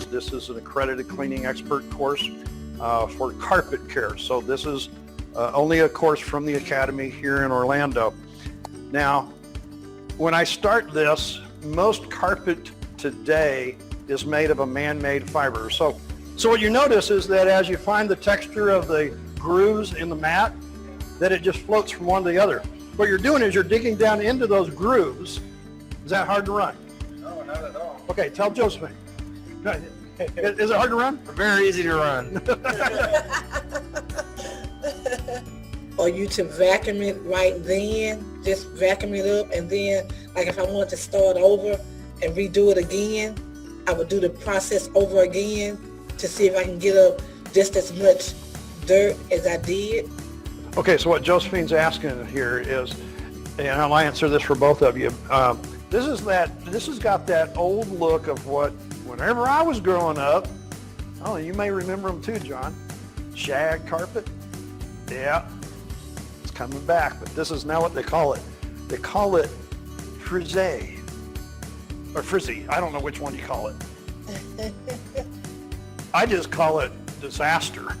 This is an accredited cleaning expert course for carpet care. So this is only a course from the Academy here in Orlando. Now, when I start this, most carpet today is made of a man-made fiber. So what you notice is that as you find the texture of the grooves in the mat, that it just floats from one to the other. What you're doing is you're digging down into those grooves. Is that hard to run? No, not at all. Okay, tell Josephine. Is it hard to run? Very easy to run. Or you to vacuum it right then, just vacuum it up, and then like if I wanted to start over and redo it again, I would do the process over again to see if I can get up just as much dirt as I did. Okay, so what Josephine's asking here is, and I'll answer this for both of you. This has got that old look of what, whenever I was growing up, oh, you may remember them too, John. Shag carpet. Yeah, it's coming back, but this is now what they call it. They call it frisé or frizzy. I don't know which one you call it. I just call it disaster.